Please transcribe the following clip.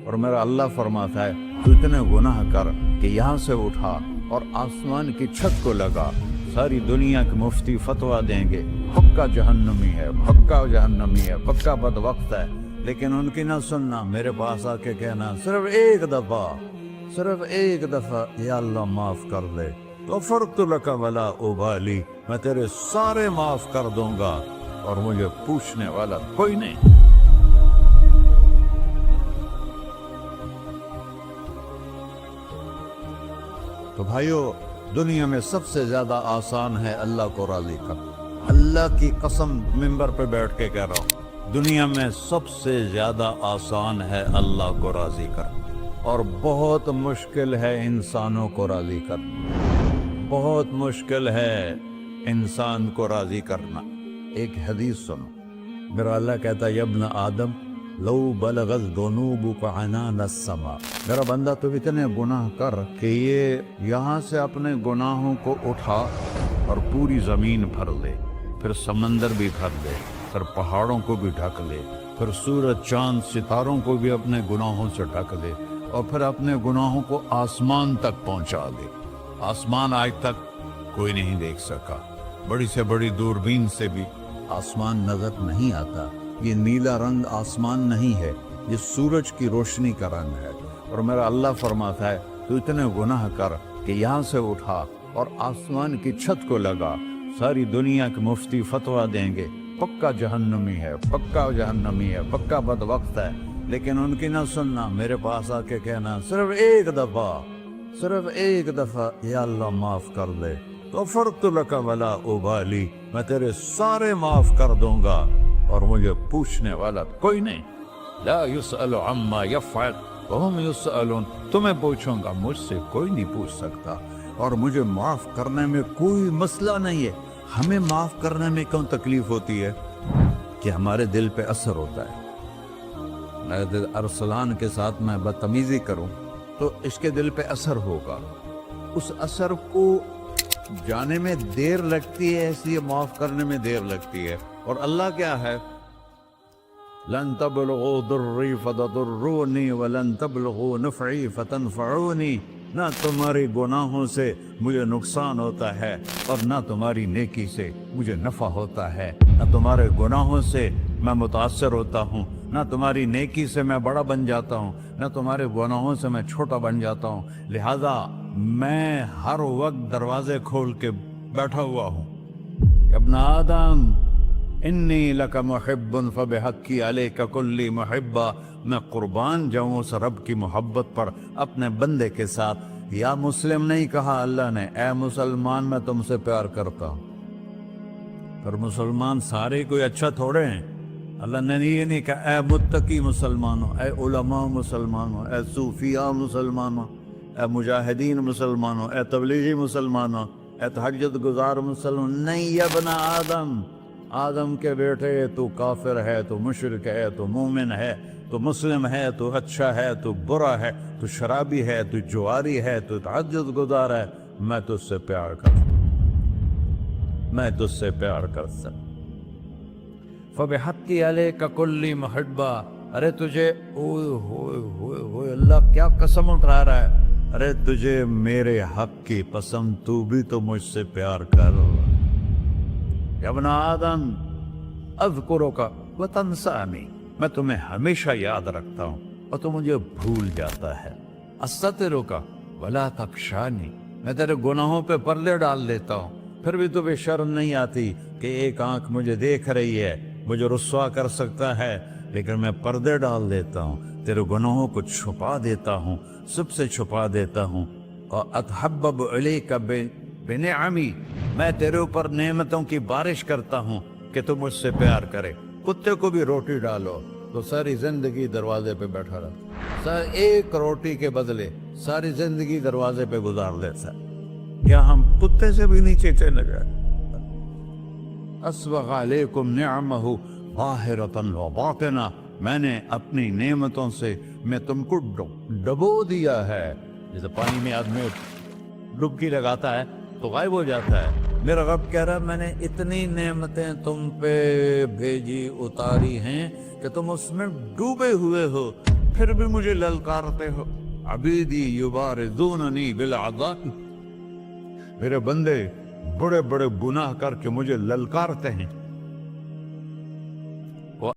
اور میرا اللہ فرماتا ہے تو اتنے گناہ کر کہ یہاں سے اٹھا اور آسمان کی چھت کو لگا، ساری دنیا کے مفتی فتویٰ دیں گے پکا جہنمی ہے، پکا جہنمی ہے، پکا بدبخت ہے، لیکن ان کی نہ سننا، میرے پاس آ کے کہنا صرف ایک دفعہ یا اللہ معاف کر دے، غفرت لک ولا ابالی، میں تیرے سارے معاف کر دوں گا اور مجھے پوچھنے والا کوئی نہیں۔ تو بھائیو، دنیا میں سب سے زیادہ آسان ہے اللہ کو راضی کرنا، اللہ کی قسم ممبر پہ بیٹھ کے کہہ رہا ہوں، دنیا میں سب سے زیادہ آسان ہے اللہ کو راضی کرنا، اور بہت مشکل ہے انسانوں کو راضی کرنا، بہت مشکل ہے انسان کو راضی کرنا۔ ایک حدیث سنو، میرا اللہ کہتا ہے یا ابن آدم لو بلغت ذنوبک عنان السماء، میرا بندہ تو اتنے گناہ کر کہ یہ یہاں سے اپنے گناہوں کو اٹھا اور پوری زمین بھر لے، پھر سمندر بھی بھر لے، پھر پہاڑوں کو بھی ڈھک لے، پھر سورج چاند ستاروں کو بھی اپنے گناہوں سے ڈھک لے، اور پھر اپنے گناہوں کو آسمان تک پہنچا دے۔ آسمان آج تک کوئی نہیں دیکھ سکا، بڑی سے بڑی دوربین سے بھی آسمان نظر نہیں آتا، یہ نیلا رنگ آسمان نہیں ہے، یہ سورج کی روشنی کا رنگ ہے۔ اور میرا اللہ فرماتا ہے تو اتنے گناہ کر کہ یہاں سے اٹھا اور آسمان کی چھت کو لگا، ساری دنیا کے مفتی فتویٰ دیں گے پکا جہنمی ہے، پکا جہنمی ہے، پکا بدبخت ہے، لیکن ان کی نہ سننا، میرے پاس آ کے کہنا صرف ایک دفعہ یا اللہ معاف کر دے، غفرت لک ولا ابالی، میں تیرے سارے معاف کر دوں گا اور مجھے پوچھنے والا کوئی نہیں۔ لا يسأل عما يفعل وهم يسألون، تمہیں پوچھوں گا، مجھ سے کوئی نہیں پوچھ سکتا، اور مجھے معاف کرنے میں کوئی مسئلہ نہیں ہے۔ ہمیں معاف کرنے میں کیوں تکلیف ہوتی ہے؟ کہ ہمارے دل پہ اثر ہوتا ہے۔ ارسلان کے ساتھ میں بدتمیزی کروں تو اس کے دل پہ اثر ہوگا، اس اثر کو جانے میں دیر لگتی ہے، اس لیے معاف کرنے میں دیر لگتی ہے۔ اور اللہ کیا ہے؟ لن تبلغوا ضری فتضرونی ولن تبلغوا نفعی فتنفعونی، نہ تمہاری گناہوں سے مجھے نقصان ہوتا ہے اور نہ تمہاری نیکی سے مجھے نفع ہوتا ہے، نہ تمہارے گناہوں سے میں متاثر ہوتا ہوں، نہ تمہاری نیکی سے میں بڑا بن جاتا ہوں، نہ تمہارے گناہوں سے میں چھوٹا بن جاتا ہوں، لہذا میں ہر وقت دروازے کھول کے بیٹھا ہوا ہوں۔ ابن آدم انی لک محب فبحقی علیک کلی محبہ، میں قربان جاؤں اس رب کی محبت پر اپنے بندے کے ساتھ۔ یا مسلم نہیں کہا اللہ نے، اے مسلمان میں تم سے پیار کرتا ہوں۔ پر مسلمان سارے کوئی اچھا تھوڑے ہیں، اللہ نے یہ نہیں کہا اے متقی مسلمانوں، اے علماء مسلمانوں، اے صوفیاء مسلمانوں، اے مجاہدین مسلمانوں، اے تبلیغی مسلمانوں، اے تہجد گزار مسلمان، نہیں یا ابن آدم، آدم کے بیٹے، تو کافر ہے، تو مشرک ہے، تو مومن ہے، تو مسلم ہے، تو اچھا ہے، تو برا ہے، تو شرابی ہے، تو جواری ہے، تو تہجد گزار ہے، میں تجھ سے پیار کرتا ہوں، میں تجھ سے پیار کرتا ہوں۔ فبحقی علیک کلی محبہ، ارے تجھے اوئے ہوئے ہوئے ہوئے، اللہ کیا قسم اٹھا رہا ہے، ارے تجھے میرے حق کی قسم، تو بھی تو مجھ سے پیار کر۔ یا ابن آدم اذکرک وتنسانی، میں تمہیں ہمیشہ یاد رکھتا ہوں اور تو مجھے بھول جاتا ہے۔ استترک ولا تخشانی، میں تیرے گناہوں پہ پردے ڈال دیتا ہوں، پھر بھی تمہیں شرم نہیں آتی کہ ایک آنکھ مجھے دیکھ رہی ہے، مجھے رسوا کر سکتا ہے، لیکن میں پردے ڈال دیتا ہوں، تیرے گناہوں کو چھپا دیتا ہوں، سب سے چھپا دیتا ہوں۔ اور اتحبب علیک بنعمی، میں تیرے اوپر نعمتوں کی بارش کرتا ہوں کہ تو مجھ سے پیار کرے۔ کتے کو بھی روٹی ڈالو تو ساری زندگی دروازے پہ بیٹھا رہتا، ایک روٹی کے بدلے ساری زندگی دروازے پہ گزار لیتا، کیا ہم کتے سے بھی نیچے چلے گئے؟ اسبغ علیکم نعمہ ظاہرۃ و باطنہ، میں نے اپنی نعمتوں سے میں تم کو ڈبو دیا ہے، جیسے پانی میں آدمی ڈبکی لگاتا ہے تو غائب ہو جاتا ہے۔ میرا رب کہہ رہا ہے میں نے اتنی نعمتیں تم پہ بھیجی، اتاری ہیں کہ تم اس میں ڈوبے ہوئے ہو، پھر بھی مجھے للکارتے ہو. عبیدی یبارزوننی بالعذاب، میرے بندے بڑے بڑے گناہ کر کے مجھے للکارتے ہیں،